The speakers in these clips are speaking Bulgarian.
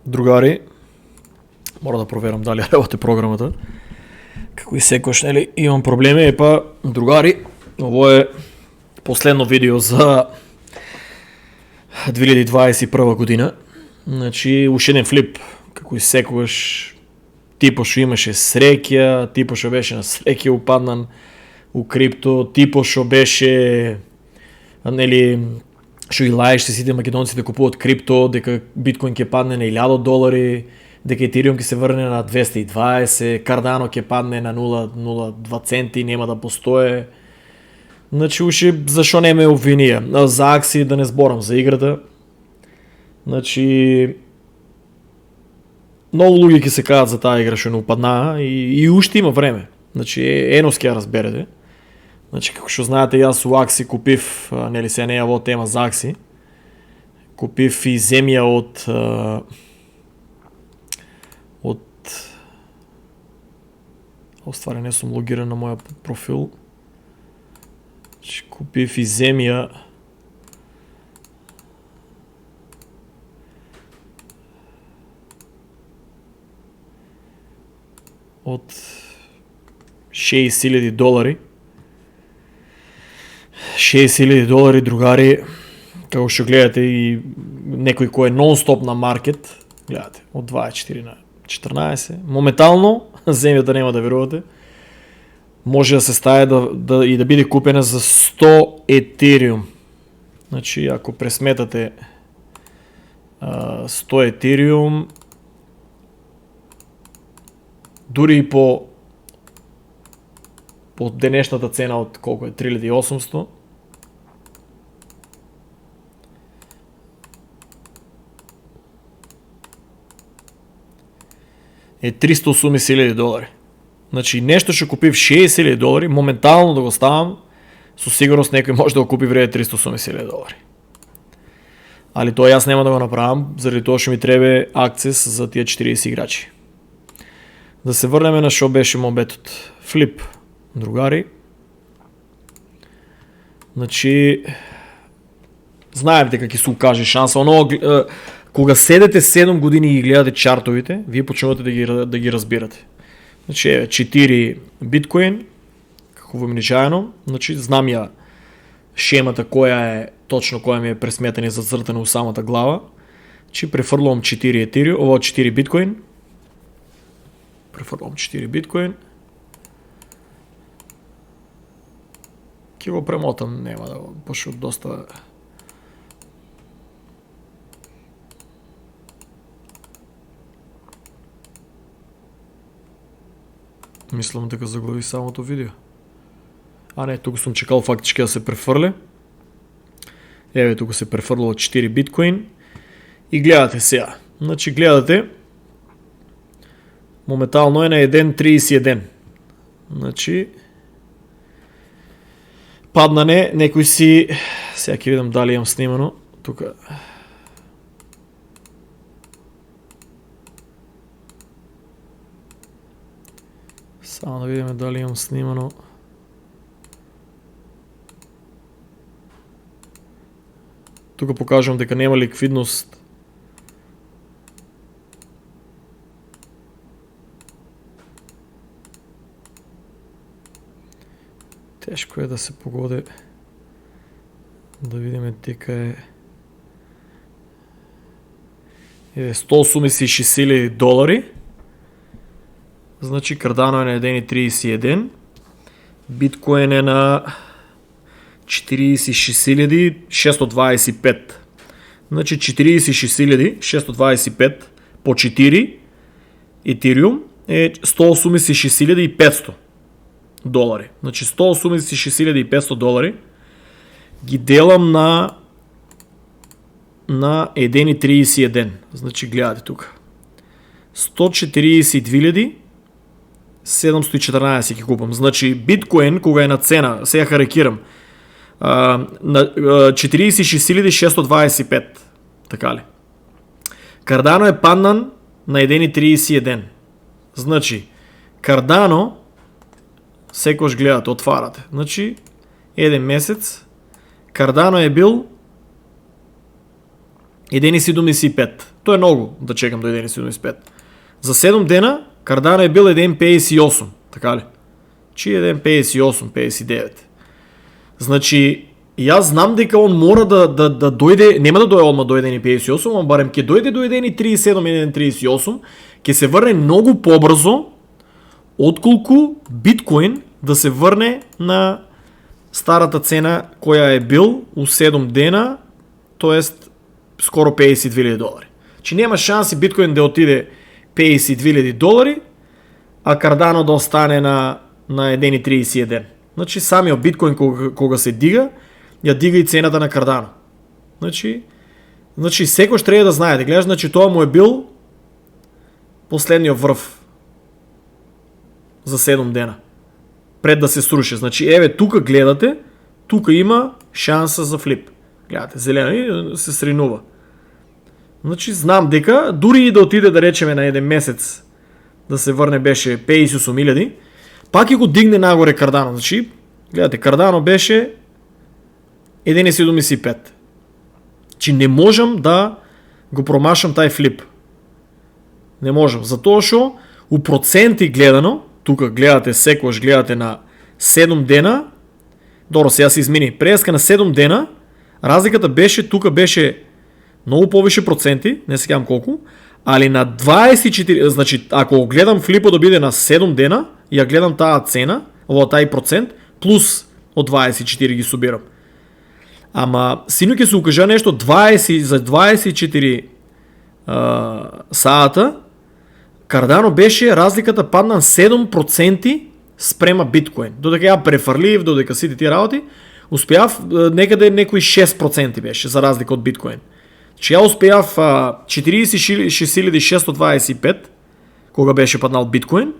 Другари, мора да проверам дали работи програмата. Како и секојаш, нели, имам проблеми, другари, ово е последно видео за 2021 година. Значи, уште еден флип, како и секојаш, типо што имаше среќа, типо што беше на среќа упаднан у крипто, типо што беше, нели, што и лаеше сите македонци да купуваат крипто, дека биткоин ќе падне на $1000, дека Ethereum ќе се врне на 220, Cardano ќе падне на 0,02 центи, нема да постое. Значи, уште зашо не ме обвинија? За акции да не зборам, за играта. Значи, многу луѓе ќе се кажат за таа игра што не упаднаа и уште има време. Значи, енос ќе ја разберете. Значи, како што знаете, јас у акции купив, нели се не е во тема за акции, купив и земја од оствари не сум логиран на мојот профил. Значи, купив и земја од $6000. $6000, другари, како што гледате и некој кој е нон-стоп на маркет, гледате, од 24 на 14, моментално земјата нема да верувате, може да се стае и да биде купена за 100 Ethereum. Значи, ако пресметате 100 Ethereum, дури и по денешната цена од колко е 3800, е $380,000. Значи, нешто што купив $60,000, моментално да го ставам, со сигурност некој може да го купи вреде $380,000. Али тоа јас нема да го направам, заради тоа што ми требе акцес за тие 40 играчи. Да се врнеме на што беше моментот. Флип, другари. Значи, знаете дека ќе се укаже шанса. Кога седете 7 години и ги гледате чартовите, вие почнувате да ги разбирате. Значи, 4 биткоин, како вообичаено, значи знам ја шемата која е точно, која ми е пресметена и зацртана у самата глава. Значи, префрлувам 4 Ethereum, ово 4 биткоин. Префрлувам 4 биткоин. Ќе го премотам, нема да го, пошто доста. Мислам дека заглави самото видео. А не, тука сум чекал фактички да се префрле. Еве, тука се префрлува 4 биткоин. И гледате сега. Значи, гледате, моментално е на 1.31. Значи, паднане, некој си, сега ќе видам дали имам снимано, тука. Само да видиме дали имам снимано. Тука покажувам дека нема ликвидност. Тешко е да се погоди. Да видиме дека е $186,000. Значи, Cardano е на 1.31, биткоин е на 46,625. Значи, 46,625 по 4 Ethereum е $186,500. Значи, $186,500 ги делам на 1.31. Значи, гледате тука. 142,714 ќе купам. Значи, биткоин, кога е на цена, сега харекирам, на 46,625. Така ли? Cardano е паднан на 1.31. Значи, Cardano, секојаш гледате, отварате. Значи, еден месец, Cardano е бил 1,75. Тоа е многу да чекам до 1,75. За 7 дена Cardano е бил 1,58, така ли? Чи 1,58, 59. Значи, јас знам дека он мора да дојде, нема да дојде одма до 1,58, ама барем ќе дојде до 1,37, 1,38, ќе се врне многу побрзо отколку биткоин да се врне на старата цена која е бил у 7 дена, тоест скоро $52,000. Чи нема шанси биткоин да отиде $52,000, а Cardano да остане на 1,31. Значи самиот биткоин кога се дига, ја дига и цената на Cardano. Значи секој треба да знае, да гледаш, значи тоа му е бил последниот врв за 7 дена. Пред да се сруши. Значи еве тука гледате, тука има шанса за флип. Гледате, зелено и се сринува. Значи знам дека дури и да отиде да речеме на еден месец да се врне беше 58,000, пак и го дигне нагоре Cardano. Значи, гледате, Cardano беше 1,75. Чи не можам да го промашам тај флип. Не можам, затоа што у проценти гледано, тука гледате секојаш гледате на 7 дена, добро, сега се измени, преска на 7 дена, разликата беше, тука беше многу повише проценти, не се кам колку, али на 24, значи ако го гледам флипот да биде на 7 дена, ја гледам таа цена, ово тај процент, плюс од 24 ги субирам. Ама сино ќе се укажа нешто 20 за 24 саата, Cardano беше разликата падна на 7% спрема биткоин. Додека ја префрлив, додека сите тие работи, успеав некаде некои 6% беше за разлика од биткоин. Че ја успеав 46,625 кога беше паднал биткоин,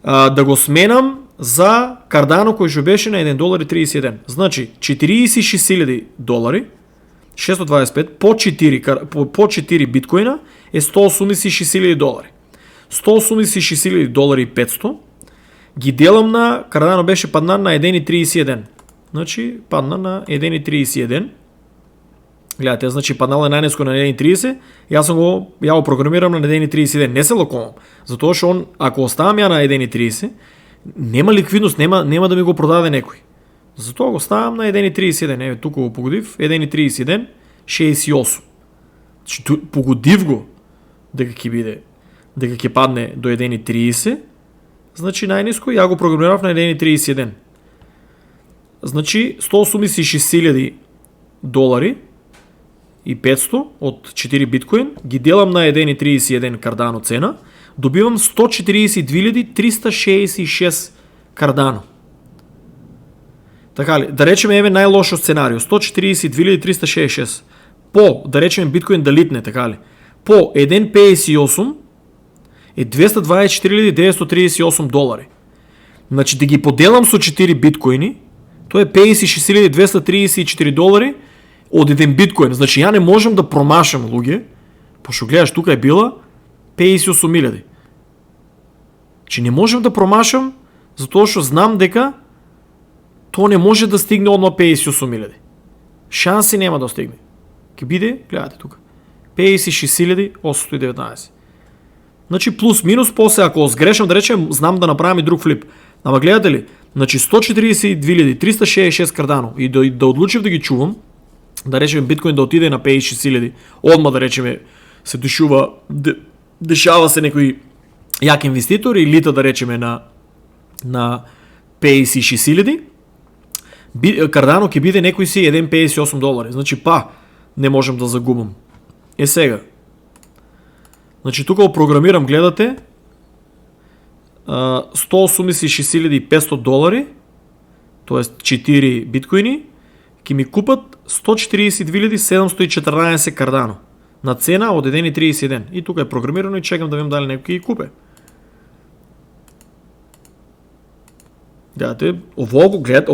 да го сменам за Cardano кој што беше на $1,31. Значи $46,000 625 по 4 биткоина е $186,000. $186,500 ги делам на Cardano беше падна на 1,31. Значи падна на 1,31. Гледате, значи паднал е најниско на 1,30, ја го програмирам на 1,31. Не се лакомам, затоа што он ако оставам ја на 1,30, нема ликвидност, нема да ми го продаде некој. Затоа го ставам на 1,31. Еве тука го погодив 1,31 68. Значи погодив го дека ќе биде, дека ќе падне до 1,30. Значи најниско ја го програмирав на 1,31. Значи $186,000 и 500 од 4 биткоин ги делам на 1,31 Cardano цена, добивам 142,366 Cardano. Така ли, да речеме еве најлошо сценарио, 142,366 по, да речеме биткоин да литне, така ли, по 1,58 е $224,938. Значи да ги поделам со 4 биткоини, тоа е $56,234 од еден биткоин. Значи ја не можам да промашам, луѓе, пошто гледаш тука е била 58,000. Значи не можам да промашам затоа што знам дека тоа не може да стигне одма 58,000. Шанси нема да стигне. Ке биде, гледате тука, 56,819. Значи плюс минус, после ако сгрешам да речем, знам да направам и друг флип. Ама гледате ли, значи 142,366 Cardano и да одлучив да ги чувам, да речеме биткоин да отиде на 56,000, одма да речеме се дешава се некој јак инвеститор и лита да речеме на 56,000, Cardano ќе биде некој си $1,58. Значи не можем да загубам. Е сега. Значи тука го програмирам, гледате, $186,500, тоест 4 биткоини, ќе ми купат 142,714 Cardano на цена од 1,31. И тука е програмирано и чекам да видам дали некој ќе ги купе. Гледате, ово го гледат,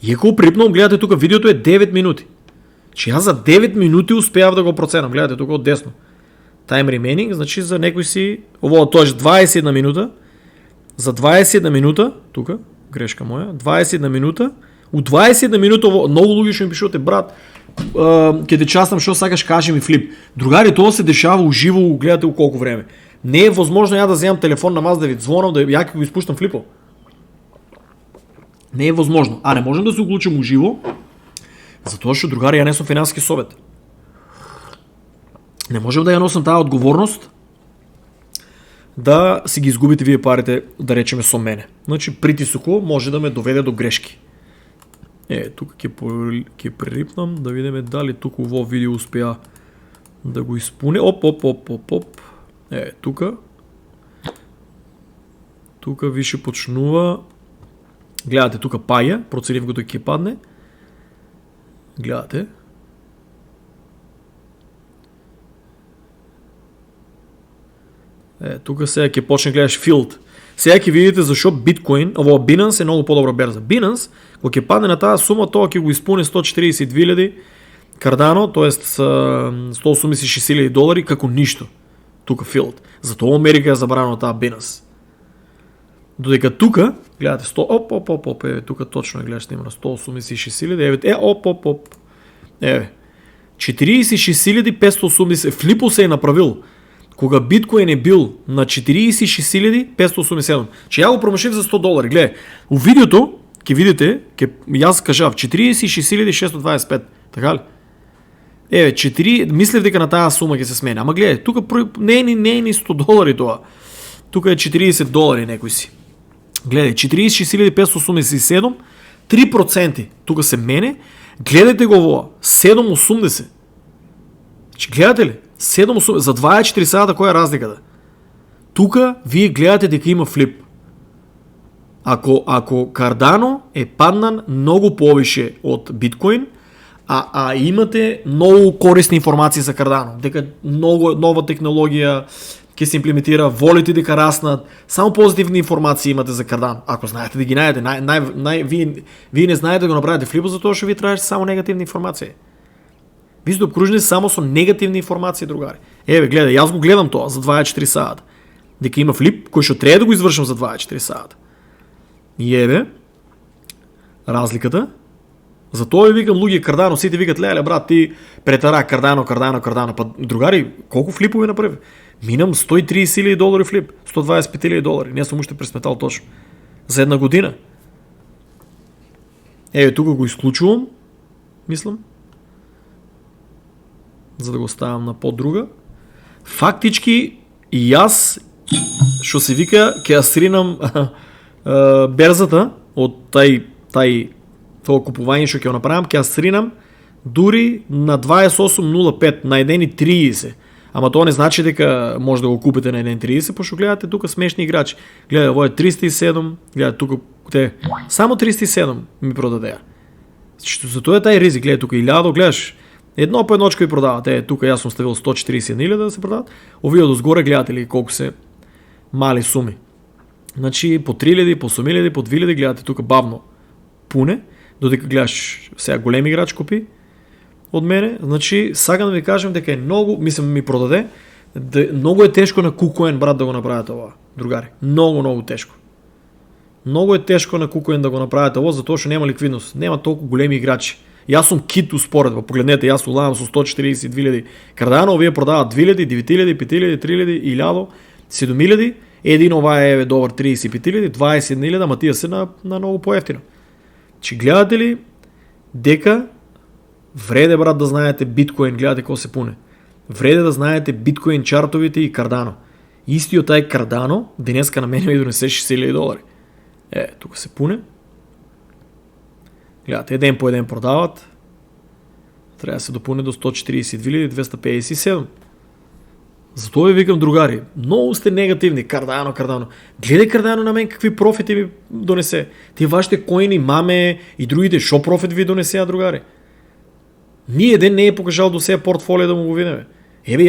иако го припнам, гледате тука видеото е 9 минути. Че јас за 9 минути успеав да го проценам. Гледате тука од десно. Time remaining, значи за некој си, ово тоа е 21 минута. За 21 минута, тука, грешка моја, 21 минута. У 21 минута, многу луѓе што ми пишувате, брат, ке те частам, що сакаш кажи ми флип. Другари, това се дешава уживо, гледате го колко време. Не е възможно я да вземам телефон на вас да ви звонам, да я го изпущам флипо. Не е възможно. А не можем да се оглучим уживо, затова що другари, я не съм финансски совет. Не можем да я носим тази отговорност да си ги изгубите вие парите, да речеме со мене. Значи притисоко може да ме доведе до грешки. Тук ќе прилипнам да видиме дали тук во видео успеа да го изпуне. Оп. Тука. Тука више почнува. Гледате, тука паја, проценив го да ќе падне. Гледате. Тука сега ќе почне гледаш филд. Сега ќе видите зашо биткоин, ово Binance е много по-добра берза. Binance, кога ќе падне на тази сума, тоа ќе го изпуне 142.000 Cardano, т.е. $186,000 како ништо. Тука филд. Затоа Америка е забранена таа Binance. Додека тука, гледате 100, тука точно е гледаш, има на 186.000, еве, 46.580, флипо се е направил. Кога биткоин е бил на 46.587, че я го промашив за $100, гледай, у видеото, ке видите, аз кажав, 46.625, така ли? Мислев дека на тази сума ќе се сменя, ама гледай, тука не е ни $100 това, тука е $40 некој си. Гледай, 46.587, 3% тука се мене, гледайте го во 7.80. Гледате ли? 7.80, за 24 сата која е разликата? Тука вие гледате дека има флип. Ако Cardano е паднан много повише от биткоин, а имате много корисни информации за Cardano, дека нова технологија ќе се имплементира, волите дека раснат, само позитивни информации имате за Cardano. Ако знаете да ги најдете, вие не знаете да го направите флипо, затоа што ви траеше само негативни информации. Вие сте обкружени само со негативни информации, другари. Гледай, аз го гледам тоа за 24 сата. Дека има флип, кој што треба да го извршам за 24 сата. И разликата. Затоа ви викам луѓе Cardano, сите викат, леле брат, ти претара Cardano. Па другари, колку флипови направи? Минам $130,000 флип, $125,000. Не сум уште пресметал точно. За една година. Тука го исклучувам, мислам. За да го ставам на по-друга. Фактички и аз, што се вика, ќе асринам берзата од тоа купување што ќе го направам, ќе асринам дури на 28.05, на 1.30. Ама тоа не значи дека може да го купите на 1.30, пошто гледате тука смешни играчи. Гледа, ово е 307, гледа тука само 307 ми продадеа. Затоа е тај ризик, гледа тука 1000, гледаш, едно по едночко ви продават. Тука јас сум ставил 141.000 да се продават. Овие дозгоре гледате ли колку се мали суми. Значи по 3.000, по 8.000, по 2.000 гледате тука бавно пуне, додека гледаш сега голем играч купи од мене. Значи сакам да ви кажам дека е многу, мислам ми продаде, многу е тешко на KuCoin брат да го направат ова, другари. Многу тешко. Многу е тешко на KuCoin да го направат ова, затоа што нема ликвидност, нема толку големи играчи. Јас сум кит успоредба, погледнете, јас уладам со 142.000 Cardano, овие продават 2.000, 9.000, 5.000, 3.000, 1.000, 7.000, един ова е добар 35.000, 21.000, ама тие се на многу поевтино. Че гледате ли дека вреде брат да знаете биткоин, гледате кој се пуне. Вреде да знаете биткоин чартовите и Cardano. Истиот тај Cardano денеска на мене ми донесе $60,000. Тука се пуне. Гледате, еден по еден продават. Трябва да се допуне до 142.257. Затоа ви викам, другари, много сте негативни. Cardano. Гледай Cardano на мен какви профити ми донесе. Тие вашите коини, маме и другите, шо профит ви донесеа, другари? Ние ден не е покажал до сега портфолио да му го видиме.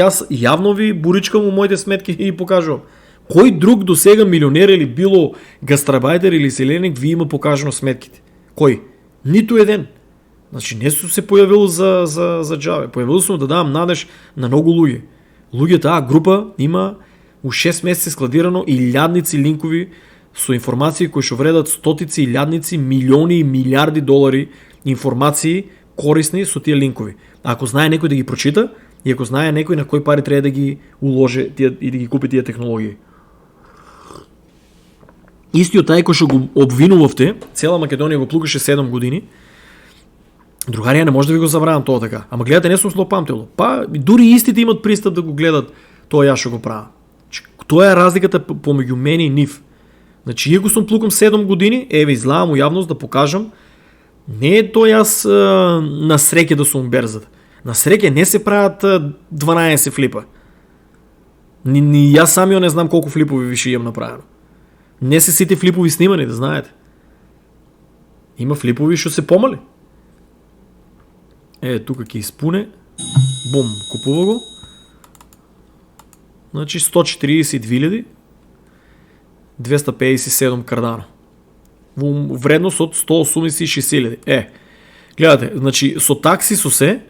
Аз явно ви боричкам у моите сметки и покажувам. Кој друг до сега милионер или било гастрабайтер или селеник ви има покажано сметките? Кој? Ниту еден. Значи не сум се појавил за джаве. Појавил сум да давам надеж на многу луѓе. Луѓе таа група има у 6 месеци складирано илјадници линкови со информации кои што вредат стотици илјадници, милиони и милиарди долари информации корисни со тие линкови. Ако знае некој да ги прочита и ако знае некој на кој пари треба да ги уложи и да ги купи тие технологии. Истиот тај кој што го обвинувавте, цела Македонија го плукаше 7 години, другарија, не може да ви го забравам тоа така. Ама гледате, не сум злопамтило. Па, дури истите имат пристап да го гледат тоа ја што го правам. Тоа е разликата помеѓу мене и нив. Значи, иако сум плукам 7 години, еве, излавам у јавност да покажам, не е тоа јас на среќа да сум берзата. На среќа не се прават 12 флипа. Ни јас самиот не знам колку флипови више имам направено. Не се сите флипови снимани, да знаете. Има флипови што се помали. Тука ќе испуне. Бум, купува го. Значи 142.257 кардано. Вредност од 186.000. Гледате, значи со такси со се,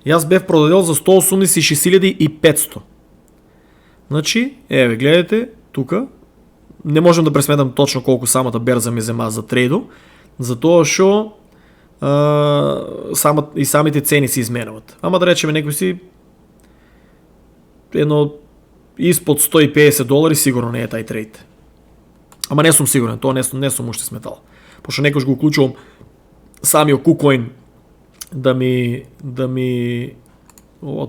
јас бев продадел за 186.500. Значи, еве, гледате, тука, не можам да пресметам точно колку самата берза ми зема за трейдо, затоа што и самите цени се изменуват. Ама да речеме некој си едно испод $150 сигурно не е тај трейд. Ама не сум сигурен, тоа не сум уште сметал. Пошто некош го уклучувам самиот KuCoin да ми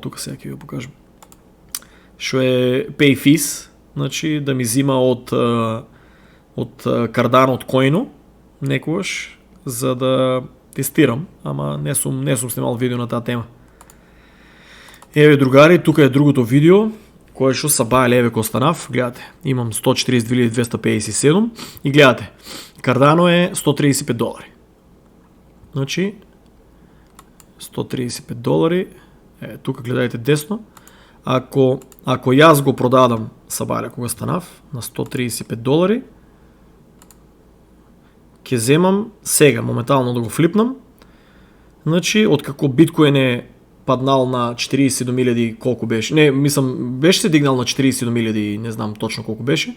тука сега ќе ви покажам. Што е pay fees, значи да ми зима од Cardano од коино некогаш за да тестирам, ама не сум снимал видео на таа тема. Еве другари, тука е другото видео кое што са бајале, еве кој станав, гледате, имам 142.257 и гледате, Cardano е $135. Значи, $135, тука гледајте десно, ако јас го продадам са бајале кога станав на $135, ќе земам сега, моментално да го флипнам, значи, откако биткоин е паднал на 47.000 колку беше. Не, мислам, беше се дигнал на 47.000, не знам точно колку беше.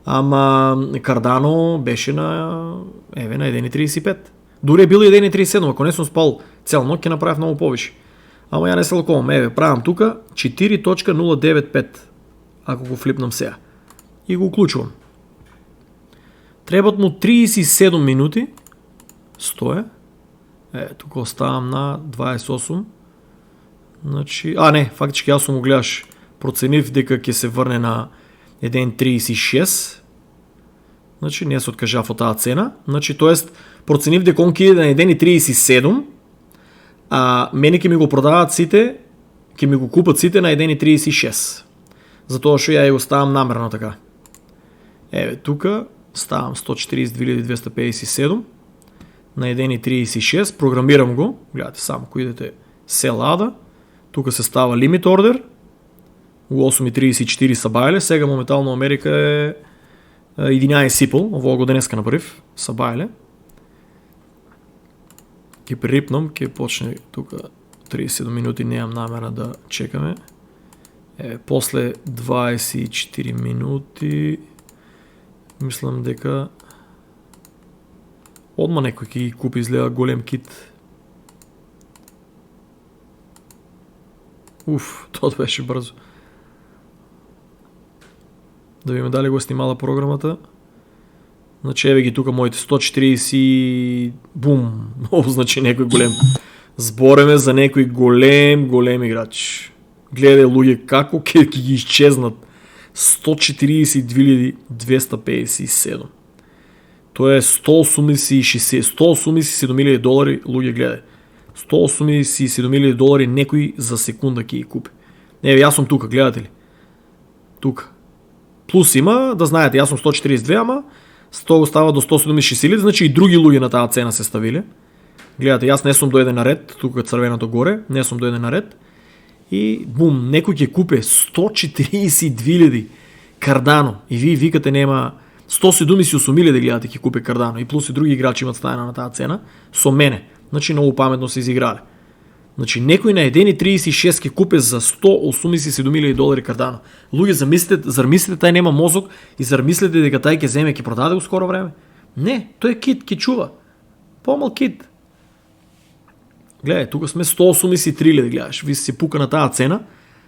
Ама Cardano беше на 1.35. Дури е бил 1.37, ако не сум спал цел ноќ ќе направив многу повише. Ама ја не се лакувам. Еве, правам тука 4.095 ако го флипнам сега. И го уклучувам. Требат му 37 минути. Стоја. Тука оставам на 28. Значи, не, фактички јас сум го гледаш, проценив дека ќе се врне на 1.36. Значи, не се откажав од таа цена. Значи, тоест, проценив дека он ќе иде на 1.37, а мене ќе ми го продаваат сите, ќе ми го купат сите на 1.36. Затоа што ја го ставам намерно така. Еве, тука ставам 142.257 на 1.36, програмирам го, гледате само, кој идете sell ADA, тука се става limit order, у 8.34 са бајле, сега моментално Америка е 11 сипол, ово го денеска направив, са бајле. Ке пририпнам, ке почне тука 37 минути, неам намера да чекаме. После 24 минути, мислам дека одма некој ќе ги купи, изгледа голем кит. Тоа беше брзо. Да видиме дали го снимала програмата. Значи еве ги тука моите 140, бум, значи некој голем. Збореме за некој голем играч. Гледај луѓе како ќе ги исчезнат. 142.257. Тоа е $187.000 луѓе гледај. $187.000 некој за секунда ќе ги купи. Еве, јас сум тука, гледате ли? Тука. Плюс има, да знаете, јас сум 142, ама 100 става до 176.000, значи и други луѓе на таа цена се ставиле. Гледате, јас не сум дојден на ред, тука црвеното горе, не сум дојден на ред. И бум, некој ќе купе 142.000 Cardano. И вие викате нема 178.000 да гледате ќе купе Cardano. И плюс и други играчи имат стајана на таа цена со мене. Значи многу паметно се изиграле. Значи некој на 1.36 ќе купе за $187.000 Cardano. Луѓе, замислите тај нема мозок и замислите дека тај ќе земе ќе продаде у скоро време? Не, тој е кит, ќе чува. Помал кит. Гледай, тука сме 183.000, гледаш, ви се пука на тази цена,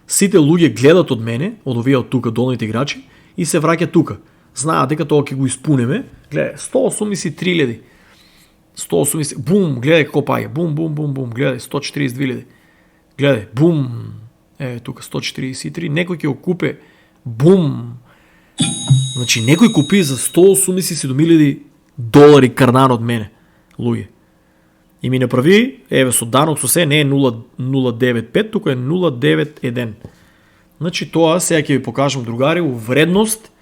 сите луѓе гледат од мене, од овие од тука долните играчи и се враќа тука. Знаат дека тоа ќе го испунеме. Гледај, 183.000. 180, бум, гледај како паѓа. Бум, бум, бум, бум, гледај, 142.000. Гледај, бум. Тука 143. Некој ќе го купе. Бум. Значи, некој купи за 187.000 долари Cardano од мене, луѓе. И ми направи, со данок со се, не е 0.95, тука е 0.91. Значи, тоа сега ќе ви покажам, другари, вредност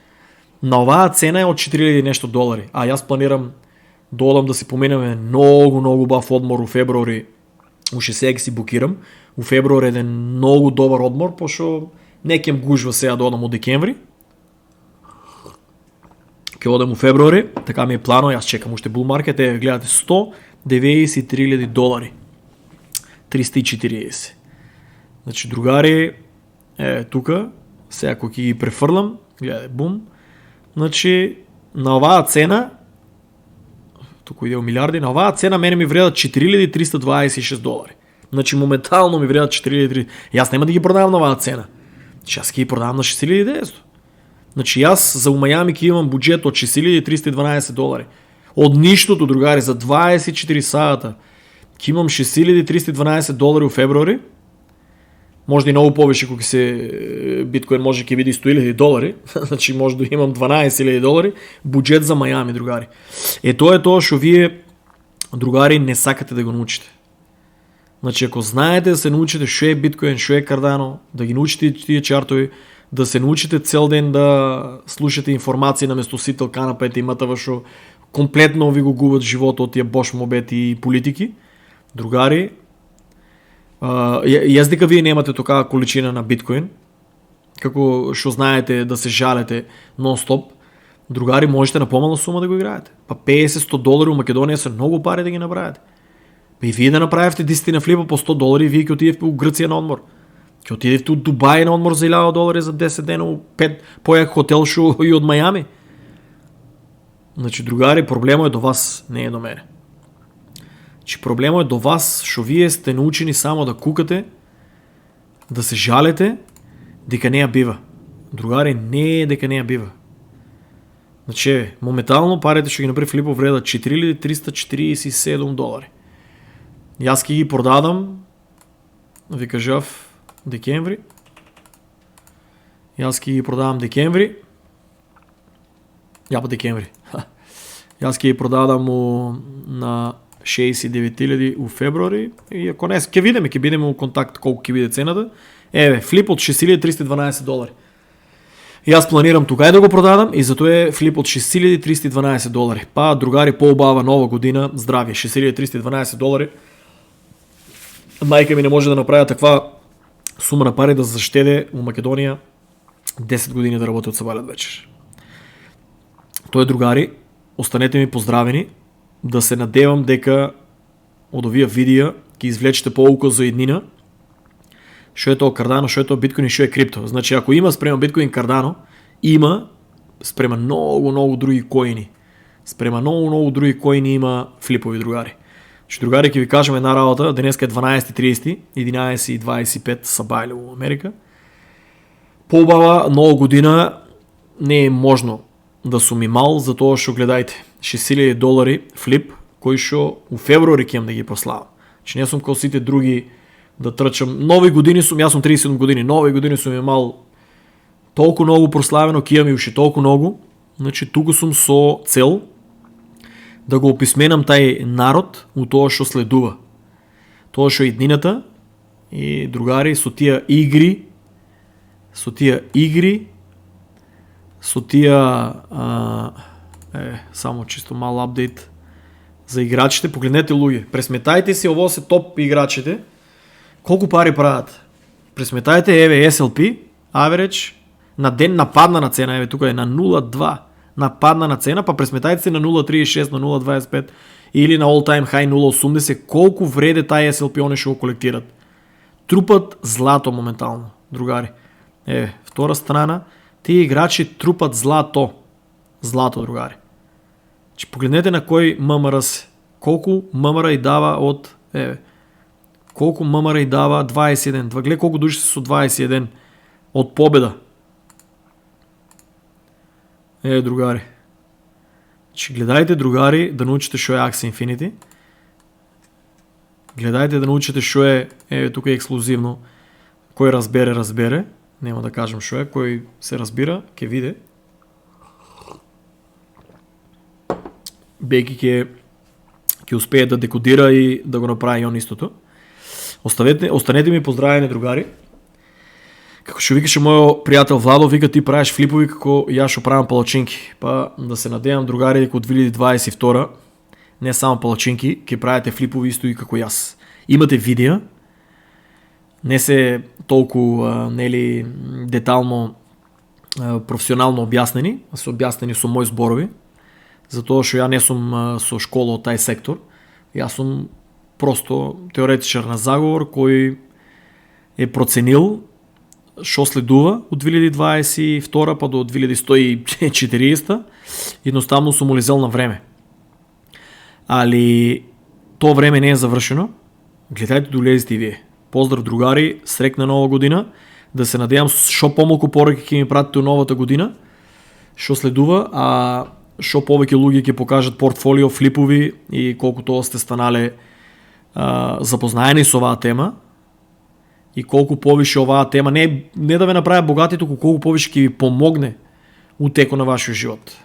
на оваа цена е од 4.000 нешто долари. А јас планирам да одам да си поменеме многу бав одмор у февруари. Уште сега ги си букирам. У февруари е многу добар одмор, пошто не ќе гужва сега да одам од декември. Ќе одам у февруари, така ми е плано, јас чекам уште bull market, гледате 193.000 долари. 340. Значи, другари, тука, сега ако ќе ги префрлам, гледај, бум, значи, на оваа цена, туку иде милиарди, на оваа цена мене ми вредат 4.326 долари. Значи, моментално ми вредат 4.300. Јас нема да ги продавам на оваа цена. Значи, јас ќе ги продавам на 6.900. Значи, јас за Мајами ќе имам буџет од 6.312 долари. Од ништото, другари, за 24 сата ќе имам 6.312 долари у февруари. Може и многу повеќе кога се биткоин може ќе биде 100.000 долари. Значи може да имам 12.000 долари буџет за Мајами, другари. Тоа е тоа што вие, другари, не сакате да го научите. Значи ако знаете да се научите што е биткоин, што е Cardano, да ги научите тие чартови, да се научите цел ден да слушате информации наместо сител канапете и матава што комплетно ви го губат животот тие бош мобети и политики, другари, јас дека вие немате такава количина на биткоин, како што знаете да се жалете нон-стоп, другари, можете на помална сума да го играете. Па 50-100 долари у Македонија се многу пари да ги направите. Па и вие да направите 10 на флипа по 100 долари, вие ќе отидете у Грција на одмор. Ќе отидете у Дубај на одмор за 1000 долари за 10 дена у 5 појак хотел шо и од Мајами. Значи, другари, проблемот е до вас, не е до мене. Значи, проблемот е до вас, што вие сте научени само да кукате, да се жалете, дека не ја бива. Другари, не е дека не ја бива. Значи, моментално парите што ги направи Филипов вредат 4.347 долари. Јас ќе ги продадам, ви кажав, декември. Јас ќе ги продавам декември. Декември. Јас ќе ги продадам на 69.000 у февруари и ако не, ќе бидеме у контакт колку ќе биде цената. Флип од 6.312 долари. Јас планирам тука да го продадам и затоа е флип од 6.312 долари. Па, другари, поубава нова година, здравје, 6.312 долари. Мајка ми не може да направи таква сума на пари да заштеде у Македонија 10 години да работи од сабалет вечер. Тоа е, другари, останете ми поздравени, да се надевам дека од овие видеа ќе извлечете поука за еднина, што е тоа Cardano, што е тоа биткоин и што е крипто. Значи, ако има спрема биткоин Cardano, има спрема многу други коини. Спрема многу други коини има флипови, другари. Значи, другари, ќе ви кажам една работа, денеска е 12.30, 11.25 са бајле во Америка. Поубава нова година не е можно да сум имал, затоа што гледајте, 6.000 долари флип, кој што у февруари ќе да ги прославам. Значи не сум као сите други да трчам. Нови години сум, јас сум 37 години, нови години сум имал толку многу прославено, ќе имам и уште толку многу. Значи туку сум со цел да го описменам тај народ у тоа што следува. Тоа што е иднината и, другари, со тие игри, со тие само чисто мал апдейт за играчите. Погледнете, луѓе, пресметајте си, ово се топ играчите. Колку пари прават? Пресметајте, SLP, average, на ден нападна на цена, тука е на 0.2, нападна на цена, па пресметајте си на 0.36, на 0.25 или на all time high 0.80, колку вреде тај SLP они што го колектират. Трупат злато моментално, другари. Втора страна, тие играчи трупат злато. Злато, другари. Че погледнете на кој ММР се. Колку ММР и дава од колку ММР и дава 21. Гледай колку души се со 21 од победа. Другари. Значи, гледајте, другари, да научите што е Axie Infinity. Гледајте да научите што е, тука е ексклузивно. Кој разбере. Нема да кажем што е, кој се разбира, ќе види. Беки ќе успее да декодира и да го направи и он истото. Останете ми поздравени, другари. Како што викаше мојот пријател Владо, вика ти правиш флипови како јас што правам палачинки. Па да се надевам, другари, дека од 2022 не само палачинки, ќе правите флипови исто и како јас. Имате видеа, не се толку детално професионално објаснени, а се објаснени со мои зборови, затоа што ја не сум со школа од тај сектор. Јас сум просто теоретичар на заговор кој е проценил што следува од 2022 па до 2140, едноставно сум улизел на време. Али тоа време не е завршено. Гледајте да улезете и вие. Поздрав, другари, срекна нова година. Да се надевам што помалку пораки ќе ми пратите новата година, што следува, а што повеќе луѓе ќе покажат портфолио, флипови и колку тоа сте станале запознаени со оваа тема и колку повише оваа тема не да ве направи богати, туку колку повише ќе ви помогне у теко на вашиот живот.